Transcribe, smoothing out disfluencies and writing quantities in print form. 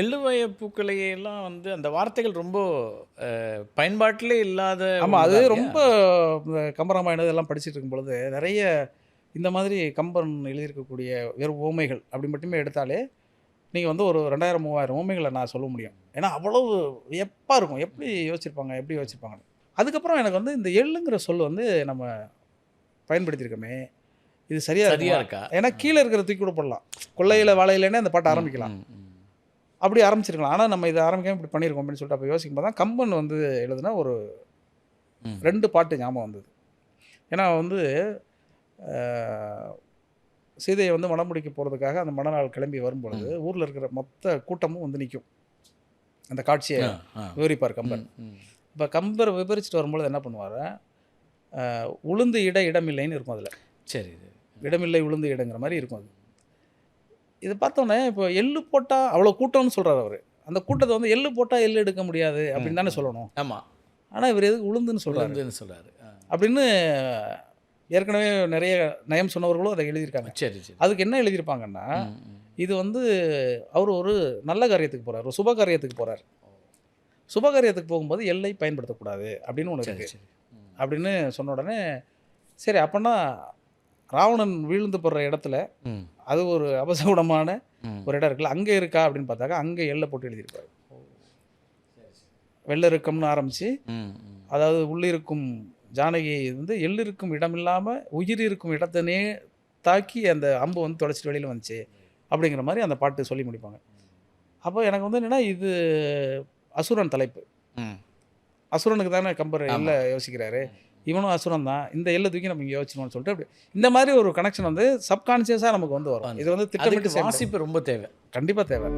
எள்ளுவய பூக்களையெல்லாம் வந்து அந்த வார்த்தைகள் ரொம்ப பயன்பாட்டிலே இல்லாத ஆமாம், அது ஒண்ணுதான் இல்லையா? ரொம்ப கம்பராமாயணம் இதெல்லாம் படிச்சுட்டு இருக்கும் பொழுது நிறைய இந்த மாதிரி கம்பன் எழுதியிருக்கக்கூடிய வெறும் உவமைகள் அப்படி மட்டுமே எடுத்தாலே நீங்கள் வந்து ஒரு 2000 3000 உவமைகளை நான் சொல்ல முடியும். ஏன்னா அவ்வளவு வியப்பாக இருக்கும். எப்படி யோசிச்சிருப்பாங்க, எப்படி யோசிச்சிருப்பாங்க. அதுக்கப்புறம் எனக்கு வந்து இந்த எள்ளுங்கிற சொல் வந்து நம்ம பயன்படுத்தியிருக்கோமே, இது சரியா சரியா இருக்குமா? இருக்கா? ஏன்னா கீழே இருக்கிற தூக்கி கூட போடலாம். கொல்லையில வாழையிலனே அந்த பாட்டை ஆரம்பிக்கலாம். ம், ம். அப்படி ஆரம்பிச்சிருக்கலாம். ஆனா நம்ம இதை ஆரம்பிக்காம இப்படி பண்ணியிருக்கோம் அப்படின்னு சொல்லிட்டு அப்போ யோசிக்கும்போது தான் கம்பன் வந்து எழுதின ஒரு ம். 2 பாட்டு ஞாபகம் வந்தது. ஏன்னா வந்து சீதையை வந்து மணம் முடிக்க போகிறதுக்காக அந்த மணநாள் கிளம்பி வரும்பொழுது ஊரில் இருக்கிற மொத்த கூட்டமும் வந்து நிற்கும். அந்த காட்சியை விவரிப்பார் கம்பர். இப்போ கம்பர் விவரிச்சுட்டு வரும்பொழுது என்ன பண்ணுவார், உளுந்து இடமில்லைன்னு இருக்கும் அதில். சரி. இடமில்லை உளுந்து இடங்கிற மாதிரி இருக்கும் அது. இது பார்த்தோன்னே இப்போ எள்ளு போட்டால் அவ்வளோ கூட்டம்னு சொல்கிறார் அவர். அந்த கூட்டத்தை வந்து எள்ளு போட்டால் எள்ளு எடுக்க முடியாது அப்படின்னு தானே சொல்லணும். ஆமாம். ஆனால் இவர் எதுக்கு உளுந்துன்னு சொல்கிறாரு சொல்கிறாரு அப்படின்னு ஏற்கனவே நிறைய நயம் சொன்னவர்களும் அதை எழுதியிருக்காங்க. சரி சரி. அதுக்கு என்ன எழுதியிருப்பாங்கன்னா, இது வந்து அவர் ஒரு நல்ல காரியத்துக்கு போகிறார், ஒரு சுப காரியத்துக்கு போகிறார். சுப காரியத்துக்கு போகும்போது எல்லை பயன்படுத்தக்கூடாது அப்படின்னு ஒன்று இருக்குது அப்படின்னு சொன்ன உடனே சரி அப்போனா ராவணன் வீழ்ந்து போடுற இடத்துல அது ஒரு அபசகுணமான ஒரு இடம் இருக்குல்ல, அங்கே இருக்கா அப்படின்னு பார்த்தாக்கா அங்கே எல்லை போட்டு எழுதியிருப்பார். வெள்ளருக்கம்னு ஆரம்பித்து அதாவது உள்ளிருக்கும் ஜானகி வந்து எள்ளிருக்கும் இடம் இல்லாமல் உயிர் இருக்கும் இடத்தனே தாக்கி அந்த அம்பு வந்து தொலைச்சிட்டு வெளியில் வந்துச்சு அப்படிங்கிற மாதிரி அந்த பாட்டு சொல்லி முடிப்பாங்க. அப்போ எனக்கு வந்து என்னென்னா இது அசுரன் தலைப்பு. அசுரனுக்கு தானே கம்பர் எல்லை யோசிக்கிறாரு, இவனும் அசுரன் தான், இந்த எல்லை தூக்கி நம்ம இங்கே யோசிக்கணும்னு சொல்லிட்டு அப்படி இந்த மாதிரி ஒரு கனெக்ஷன் வந்து சப்கான்ஷியஸாக நமக்கு வந்து வரும். இது வந்து திட்டமிட்டு வாசிப்பு ரொம்ப தேவை, கண்டிப்பாக தேவை.